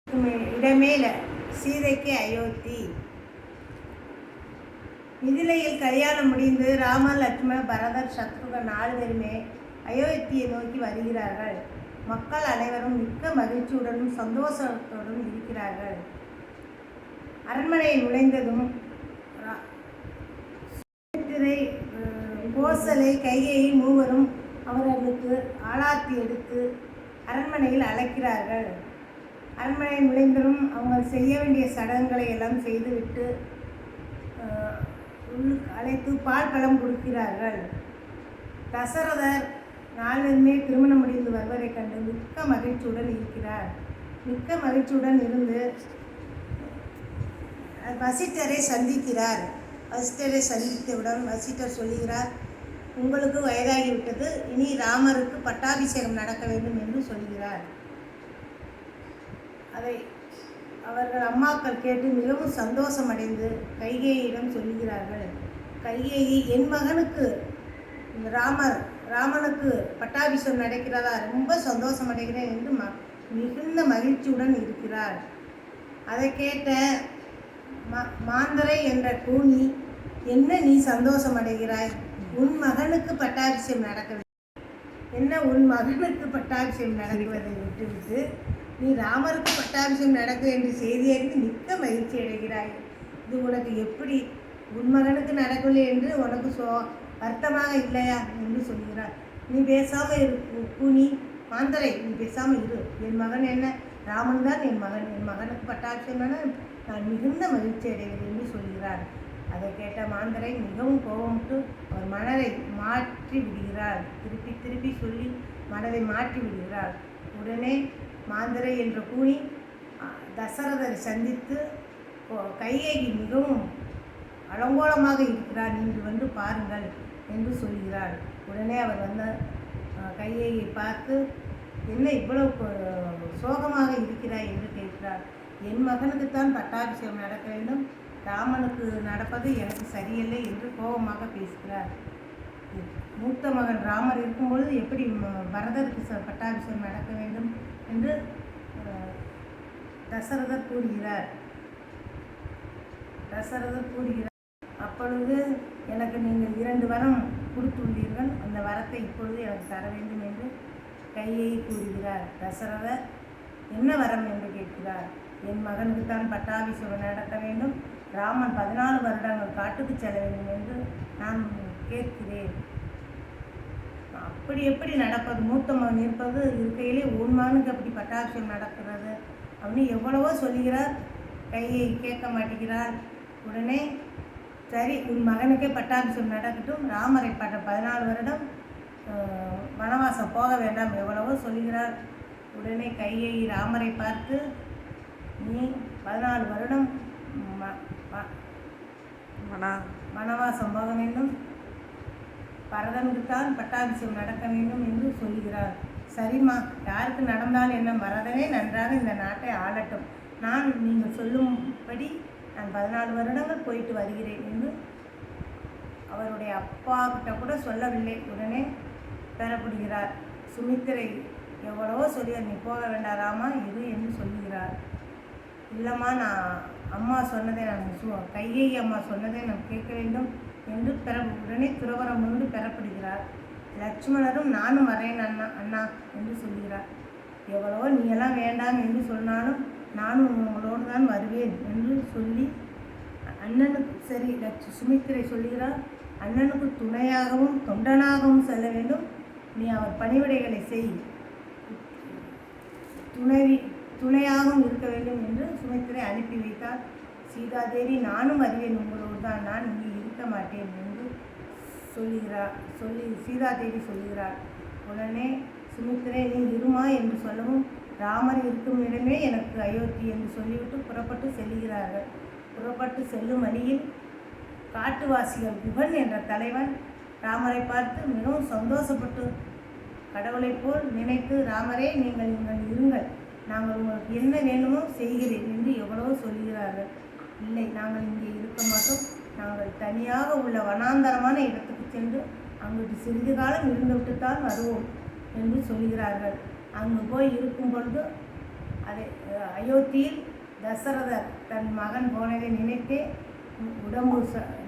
இடமேல சீதைக்கு அயோத்தி. மிதிலையில் கல்யாணம் முடிந்து ராமர், லட்சுமணர், பரதர், சத்ருகன் 4 பேருமே அயோத்தியை நோக்கி வருகிறார்கள். மக்கள் அனைவரும் மிக்க மகிழ்ச்சியுடனும் சந்தோஷத்துடனும் இருக்கிறார்கள். அரண்மனையில் நுழைந்ததும் கோசலை, கைகேயி மூவரும் அவர்களுக்கு ஆளாத்தி எடுத்து அரண்மனையில் அழைக்கிறார்கள். அரண்மனையில் நுழைந்ததும் அவங்க செய்ய வேண்டிய சடங்குகளை எல்லாம் செய்துவிட்டு அழைத்து பால் பழம் கொடுக்கிறார்கள். தசரதர் 4 பேருமே திருமணம் முடிந்து வருவதை கண்டு மிக்க மகிழ்ச்சியுடன் இருக்கிறார். மிக்க மகிழ்ச்சியுடன் இருந்து வசிட்டரை சந்திக்கிறார். வசிட்டரை சந்தித்தவுடன் வசிட்டர் சொல்லுகிறார், உங்களுக்கு வயதாகிவிட்டது, இனி ராமருக்கு பட்டாபிஷேகம் நடக்க வேண்டும் என்று சொல்கிறார். அதை அவர்கள் அம்மாக்கள் கேட்டு மிகவும் சந்தோஷம் அடைந்து கைகேயிடம் சொல்லுகிறார்கள். கைகேயி, என் மகனுக்கு ராமனுக்கு பட்டாபிஷேகம் நடக்கிறதா, ரொம்ப சந்தோஷம் அடைகிறேன் என்று மிகுந்த மகிழ்ச்சியுடன் இருக்கிறார். அதை கேட்ட மாந்தரை என்ற கூனி, என்ன நீ சந்தோஷம் அடைகிறாய்? உன் மகனுக்கு பட்டாபிஷேகம் நடக்க என்ன உன் மகனுக்கு பட்டாபிஷேகம் நடக்குவதை விட்டுவிட்டு நீ ராமருக்கு பட்டாபிஷேகம் நடக்கு என்று செய்தி அறிந்து மிக்க மகிழ்ச்சி அடைகிறாய். இது உனக்கு எப்படி? உன் மகனுக்கு நடக்கவில்லை என்று உனக்கு வருத்தமாக இல்லையா என்று சொல்கிறார். நீ பேசாமல் இரு கூனி, மாந்தரை, நீ பேசாமல் இரு. என் மகன் என்ன, ராமன் தான் என் மகன். என் மகனுக்கு பட்டாபிஷேகம்னா நான் மிகுந்த மகிழ்ச்சி அடைகிறேன் என்று சொல்கிறார். அதை கேட்ட மாந்தரை மிகவும் கோபமிட்டு அவர் மனதை மாற்றி விடுகிறார். திருப்பி திருப்பி சொல்லி மனதை மாற்றி விடுகிறார். உடனே மாந்தரை என்ற கூனி தசரதரை சந்தித்து, கைகேயி மிகவும் அலங்கோலமாக இருக்கிறார், நீங்கள் வந்து பாருங்கள் என்று சொல்கிறார். உடனே அவர் வந்த கைகேயியை பார்த்து, என்ன இவ்வளவு சோகமாக இருக்கிறாய் என்று கேட்கிறார். என் மகனுக்குத்தான் பட்டாபிஷேகம் நடக்க வேண்டும், ராமனுக்கு நடப்பது எனக்கு சரியில்லை என்று கோபமாக பேசுகிறார். மூத்த மகன் ராமர் இருக்கும்பொழுது எப்படி பரதருக்கு பட்டாபிஷேகம் நடக்க வேண்டும் என்று தசரதர் கூறுகிறார். அப்பொழுது எனக்கு நீங்கள் 2 வரம் கொடுத்துள்ளீர்கள், அந்த வரத்தை இப்பொழுது எனக்கு தர வேண்டும் என்று கைகேயி கூறுகிறார். தசரதர் என்ன வரம் என்று கேட்கிறார். என் மகனுக்கு தான் பட்டாபிஷேகம் நடக்க வேண்டும், ராமன் 14 வருடங்கள் காட்டுக்கு செல்ல வேண்டும் என்று நான் கேட்கிறேன். அப்படி எப்படி நடப்பது? மூத்த மகன் இருப்பது இருக்கையிலே உன் மகனுக்கு அப்படி பட்டாபிஷேகம் நடக்கிறது அப்படின்னு எவ்வளவோ சொல்லுகிறார். கையை கேட்க மாட்டேங்கிறார். உடனே சரி, உன் மகனுக்கே பட்டாபிஷேகம் நடக்கட்டும், ராமரை 14 வருடம் வனவாசம் போக வேண்டாம் எவ்வளவோ சொல்லுகிறார். உடனே கையை ராமரை பார்த்து, நீ 14 வருடம் வனவாசம் போக வேண்டும், பரதனுக்குத்தான் பட்டாபிஷேகம் நடக்க வேண்டும் என்று சொல்கிறார். சரிம்மா, யாருக்கு நடந்தாலும் என்ன, பரதனே நன்றாக இந்த நாட்டை ஆளட்டும், நான் நீங்கள் சொல்லும்படி நான் 14 வருடங்கள் போயிட்டு வருகிறேன் என்று அவருடைய அப்பா கிட்ட கூட சொல்லவில்லை. உடனே பெறப்படுகிறார். சுமித்திரை எவ்வளவோ சொல்கிறார், நீ போக வேண்டாம் ராமா, இரு என்று சொல்லுகிறார். இல்லைம்மா, நான் அம்மா சொன்னதை நான் கைகேயி அம்மா சொன்னதை நான் கேட்க வேண்டும் என்று உடனே துறவரம் முன்பு பெறப்படுகிறார். லட்சுமணரும் நானும் வரேன் அண்ணா என்று சொல்கிறார். எவ்வளவோ நீ எல்லாம் வேண்டாம் என்று சொன்னாலும் நானும் உங்களோடு தான் வருவேன் என்று சொல்லி அண்ணனுக்கு சரி சுமித்திரை சொல்கிறார், அண்ணனுக்கு துணையாகவும் தொண்டனாகவும் செல்ல வேண்டும், நீ அவர் பணிவிடைகளை செய், துணையாகவும் இருக்க வேண்டும் என்று சுமித்திரை அனுப்பி வைத்தார். சீதாதேவி, நானும் வருவேன் உங்களோடு தான், நான் இங்கே இருக்க மாட்டேன் என்று சீதாதேவி சொல்கிறார். உடனே சுமித்திரை, நீ இருமா என்று சொல்லவும், ராமர் இருக்கும் இடமே எனக்கு அயோத்தி என்று சொல்லிவிட்டு புறப்பட்டு செல்கிறார்கள். புறப்பட்டு செல்லும் வழியில் காட்டுவாசிகள் குகன் என்ற தலைவன் ராமரை பார்த்து மிகவும் சந்தோஷப்பட்டு கடவுளைப் போல் நினைத்து, ராமரே நீங்கள் இருங்கள், நாங்கள் உங்களுக்கு என்ன வேண்டுமோ செய்கிறேன் என்று எவ்வளவோ சொல்கிறார்கள். இல்லை, நாங்கள் இங்கே இருக்க மாட்டோம், நாங்கள் தனியாக உள்ள வனாந்தரமான இடத்துக்கு சென்று அங்கிட்டு சிறிது காலம் இருந்துவிட்டு தான் வருவோம் என்று சொல்கிறார்கள். அங்கு போய் இருக்கும் பொழுது அதை அயோத்தியில் தசரதர் தன் மகன் போனதை நினைத்தே உடம்பு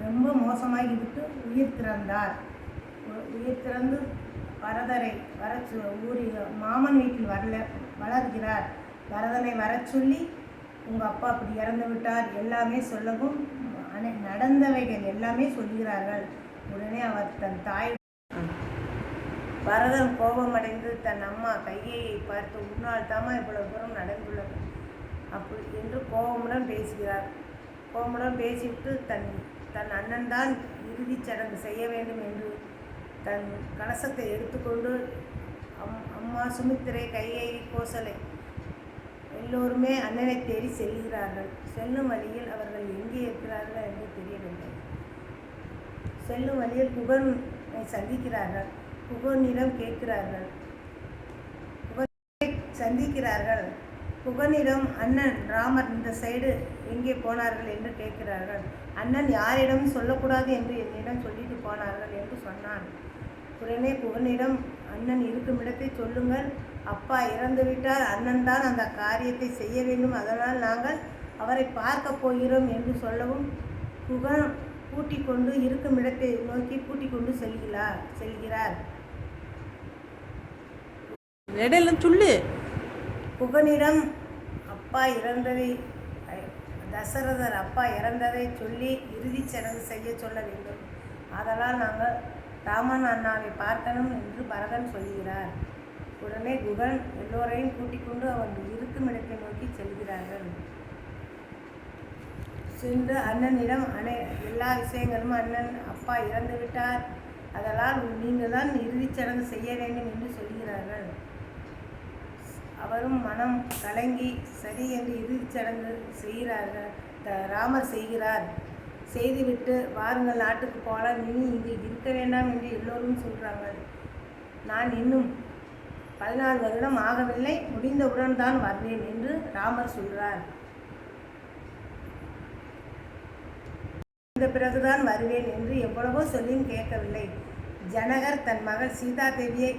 ரொம்ப மோசமாகிவிட்டு உயிர் திறந்தார். உயிர் திறந்து பரதரை வர ஊரில் மாமன் வீட்டில் வளர்கிறார். பரதனை வர சொல்லி உங்கள் அப்பா அப்படி இறந்து விட்டார் எல்லாமே சொல்லவும் நடந்தவைகள் எல்லாமே சொல்கிறார்கள். உடனே அவர் தன் தாய் பரதன் கோபமடைந்து தன் அம்மா கையையை பார்த்து உன்னால் தாமா இவ்வளவு தூரம் நடந்துள்ளது அப்படி என்று கோபமுடன் பேசுகிறார். கோபமுடன் பேசிவிட்டு தன் அண்ணன் தான் இறுதிச் சடங்கு செய்ய வேண்டும் என்று தன் கலசத்தை எடுத்துக்கொண்டு அம்மா சுமித்திரை கையை கோசலை எல்லோருமே அண்ணனை தேடி செல்கிறார்கள். செல்லும் வழியில் அவர்கள் எங்கே இருக்கிறார்கள் என்று தெரியவில்லை. செல்லும் வழியில் குகனை சந்திக்கிறார்கள். குகனிடம் கேட்கிறார்கள். குகனிடம் அண்ணன் ராமர் இந்த சைடு எங்கே போனார்கள் என்று கேட்கிறார்கள். அண்ணன் யாரிடம் சொல்லக்கூடாது என்று என்னிடம் சொல்லிட்டு போனார்கள் என்று சொன்னான். உடனே குகனிடம் அண்ணன் இருக்கும் இடத்தை சொல்லுங்கள். அப்பா இறந்துவிட்டால் அண்ணன் தான் அந்த காரியத்தை செய்ய வேண்டும், அதனால் நாங்கள் அவரை பார்க்க போகிறோம் என்று சொல்லவும் குகன் கூட்டிக் கொண்டு இருக்கும் இடத்தை நோக்கி கூட்டிக் கொண்டு செல்கிறார். சொல்லு. குகனிடம் அப்பா இறந்ததை தசரதர் அப்பா இறந்ததை சொல்லி இறுதிச் சடங்கு செய்ய சொல்ல வேண்டும், அதனால் நாங்கள் ராமன் அண்ணாவை பார்க்கணும் என்று பரதன் சொல்கிறார். உடனே குகன் எல்லோரையும் கூட்டிக் கொண்டு அவன் இருக்கும் இடத்தை நோக்கி செல்கிறார்கள். சென்று அண்ணனிடம் எல்லா விஷயங்களும் அண்ணன் அப்பா இறந்து விட்டார், அதனால் நீங்கள் தான் இறுதிச் சடங்கு செய்ய வேண்டும் என்று சொல்கிறார்கள். அவரும் மனம் கலங்கி சரி என்று இறுதிச் சடங்கு செய்கிறார்கள். ராமர் செய்கிறார். செய்துவிட்டு வாருங்கள் நாட்டுக்கு போகலாம், இனி இங்கு இருக்க வேண்டாம் என்று எல்லோரும் சொல்கிறாங்க. நான் இன்னும் 14 வருடம் ஆகவில்லை, முடிந்தவுடன் தான் வருவேன் என்று ராமர் சொல்கிறார். இந்த பிறகுதான் வருவேன் என்று எவ்வளவோ சொல்லியும் கேட்கவில்லை. ஜனகர் தன் மகள் சீதா தேவியை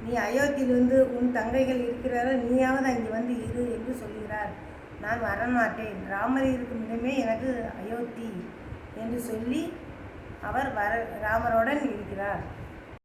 நீ அயோத்தியிலிருந்து உன் தங்கைகள் இருக்கிறார்கள், நீயாவது அங்கே வந்து இரு என்று சொல்கிறார். நான் வரமாட்டேன், ராமர் இருக்கும் இடமே எனக்கு அயோத்தி என்று சொல்லி அவர் ராமருடன் இருக்கிறார்.